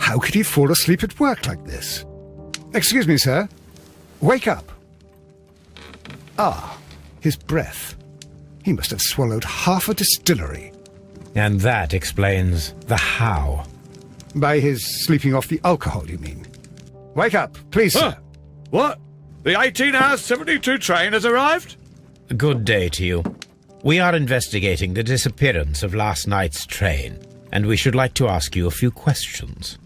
How could he fall asleep at work like this? Excuse me, sir. Wake up. Ah, his breath. He must have swallowed half a distillery. And that explains the how. By his sleeping off the alcohol, you mean? Wake up, please, sir. What? The 18-hour 72 train has arrived? Good day to you. We are investigating the disappearance of last night's train, and we should like to ask you a few questions.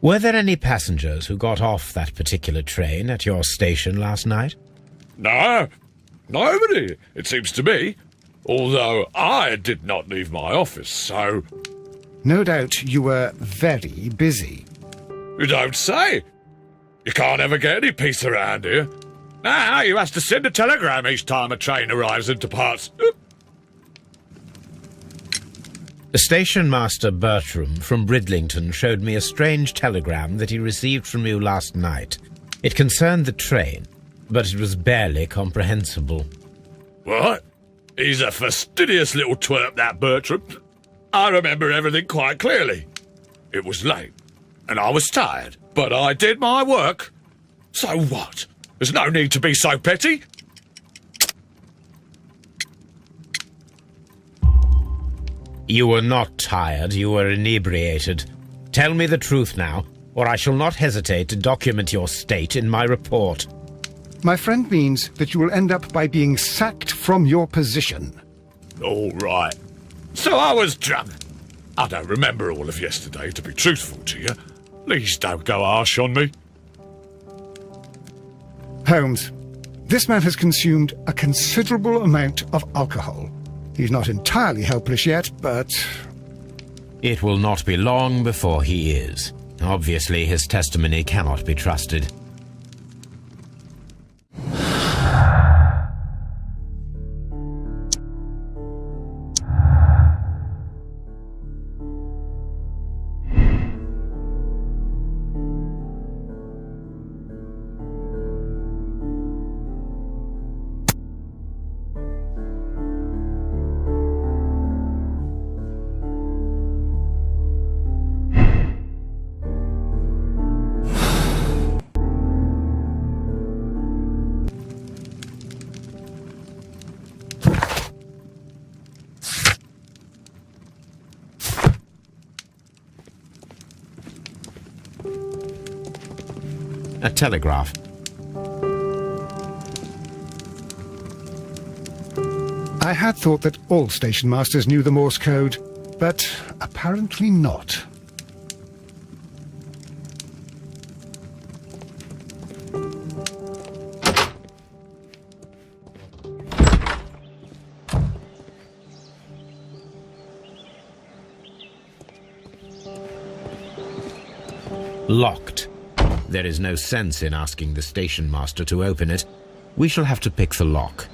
Were there any passengers who got off that particular train at your station last night? No, nobody, it seems to me. Although I did not leave my office, so... No doubt you were very busy. You don't say. You can't ever get any peace around here. Now you have to send a telegram each time a train arrives and departs. The station master Bertram from Bridlington showed me a strange telegram that he received from you last night. It concerned the train, but it was barely comprehensible. What? He's a fastidious little twerp, that Bertram. I remember everything quite clearly. It was late, and I was tired, but I did my work. So what? There's no need to be so petty. You were not tired, you were inebriated. Tell me the truth now, or I shall not hesitate to document your state in my report. My friend means that you will end up by being sacked from your position. All right. So I was drunk. I don't remember all of yesterday, to be truthful to you. Please don't go harsh on me. Holmes, this man has consumed a considerable amount of alcohol. He's not entirely helpless yet, but... It will not be long before he is. Obviously, his testimony cannot be trusted. A telegraph. I had thought that all station masters knew the Morse code, but apparently not. Locked. There is no sense in asking the station master to open it. We shall have to pick the lock.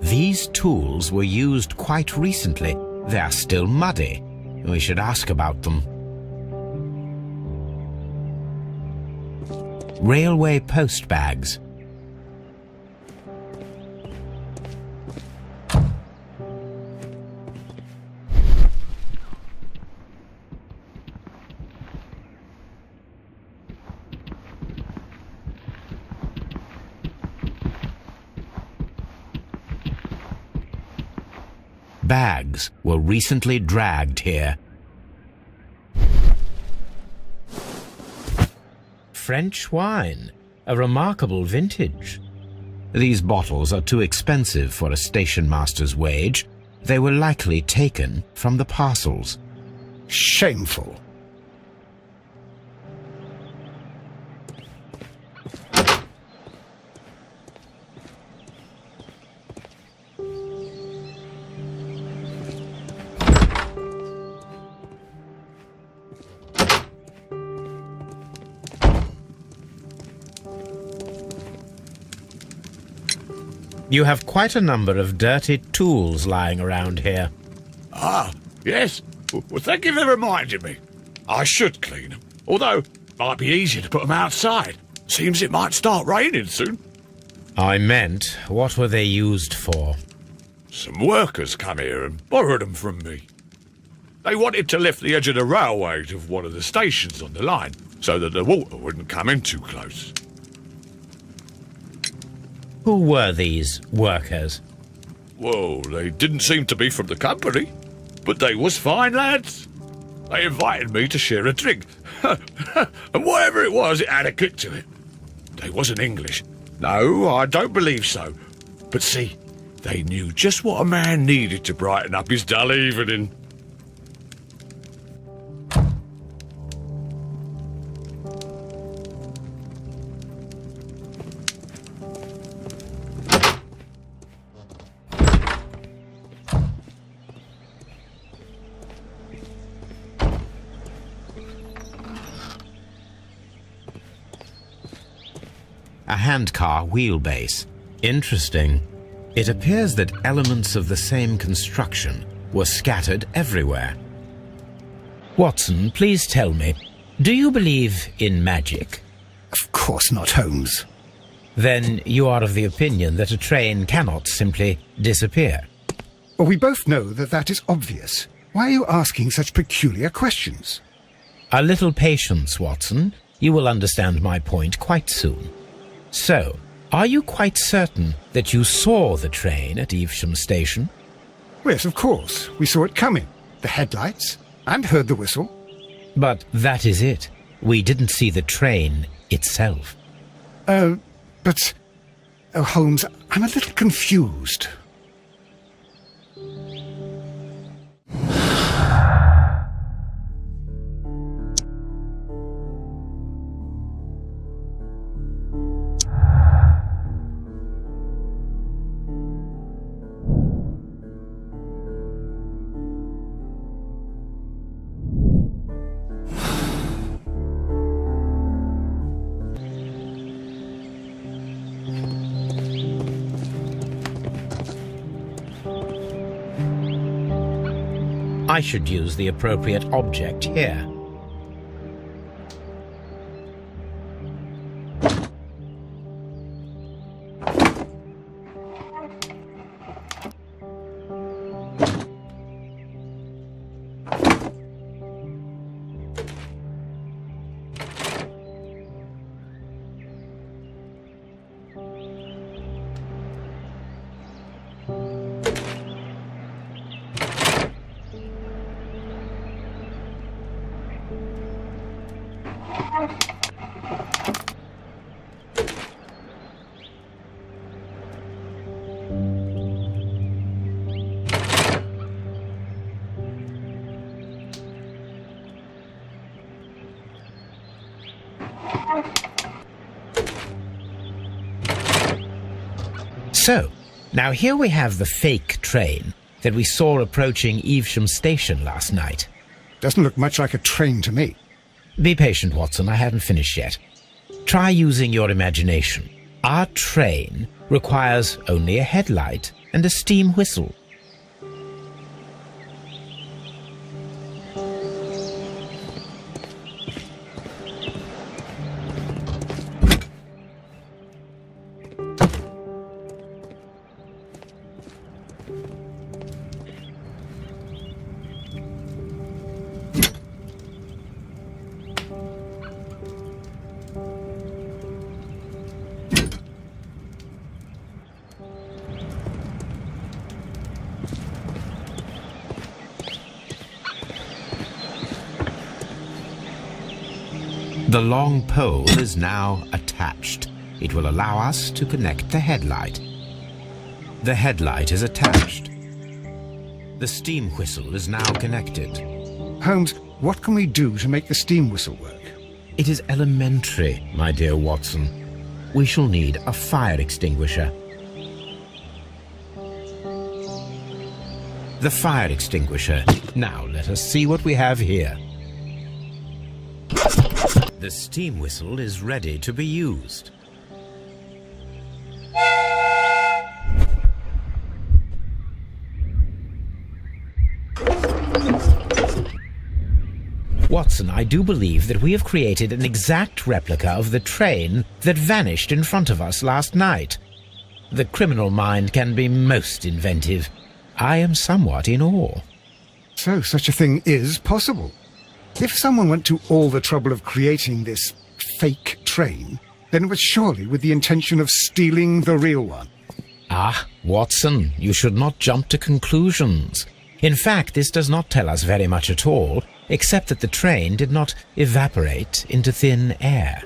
These tools were used quite recently. They are still muddy. We should ask about them. Railway post bags. Bags were recently dragged here. French wine, a remarkable vintage. These bottles are too expensive for a station master's wage. They were likely taken from the parcels. Shameful. You have quite a number of dirty tools lying around here. Ah, yes. Well, thank you for reminding me. I should clean them. Although, it might be easier to put them outside. Seems it might start raining soon. I meant, what were they used for? Some workers come here and borrowed them from me. They wanted to lift the edge of the railway to one of the stations on the line, so that the water wouldn't come in too close. Who were these workers? Well, they didn't seem to be from the company, but they was fine lads. They invited me to share a drink, and whatever it was, it had a kick to it. They wasn't English. No, I don't believe so. But see, they knew just what a man needed to brighten up his dull evening. A handcar wheelbase. Interesting. It appears that elements of the same construction were scattered everywhere. Watson, please tell me, do you believe in magic? Of course not, Holmes. Then you are of the opinion that a train cannot simply disappear. Well, we both know that that is obvious. Why are you asking such peculiar questions? A little patience, Watson. You will understand my point quite soon. So, are you quite certain that you saw the train at Evesham Station? Yes, of course. We saw it coming. The headlights, and heard the whistle. But that is it. We didn't see the train itself. But... Oh, Holmes, I'm a little confused. I should use the appropriate object here. So, now here we have the fake train that we saw approaching Evesham Station last night. Doesn't look much like a train to me. Be patient, Watson, I haven't finished yet. Try using your imagination. Our train requires only a headlight and a steam whistle. The long pole is now attached. it will allow us to connect the headlight. The headlight is attached. The steam whistle is now connected. Holmes, what can we do to make the steam whistle work? It is elementary, my dear Watson. We shall need a fire extinguisher. The fire extinguisher. Now let us see what we have here. The steam whistle is ready to be used. Watson, I do believe that we have created an exact replica of the train that vanished in front of us last night. The criminal mind can be most inventive. I am somewhat in awe. So such a thing is possible. If someone went to all the trouble of creating this fake train, then it was surely with the intention of stealing the real one. Ah, Watson, you should not jump to conclusions. In fact, this does not tell us very much at all, except that the train did not evaporate into thin air.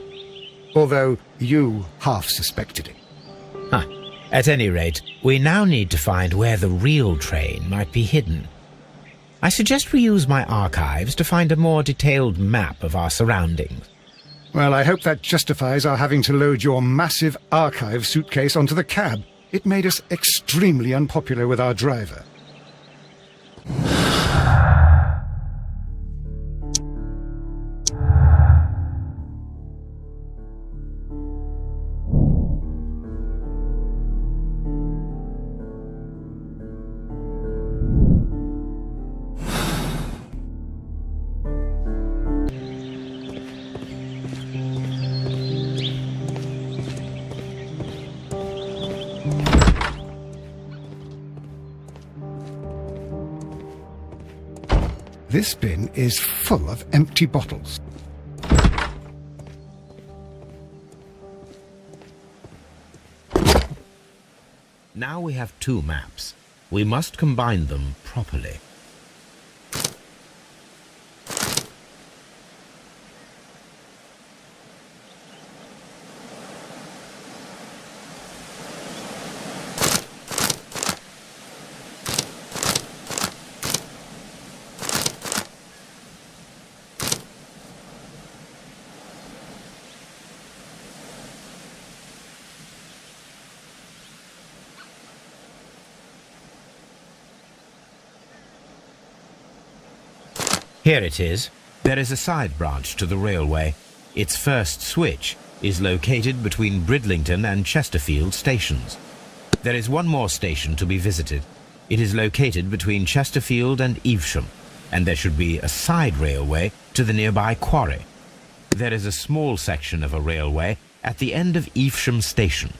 Although you half suspected it. At any rate, we now need to find where the real train might be hidden. I suggest we use my archives to find a more detailed map of our surroundings. Well, I hope that justifies our having to load your massive archive suitcase onto the cab. It made us extremely unpopular with our driver. This bin is full of empty bottles. Now we have two maps. We must combine them properly. Here it is. There is a side branch to the railway. Its first switch is located between Bridlington and Chesterfield stations. There is one more station to be visited. It is located between Chesterfield and Evesham, and there should be a side railway to the nearby quarry. There is a small section of a railway at the end of Evesham station.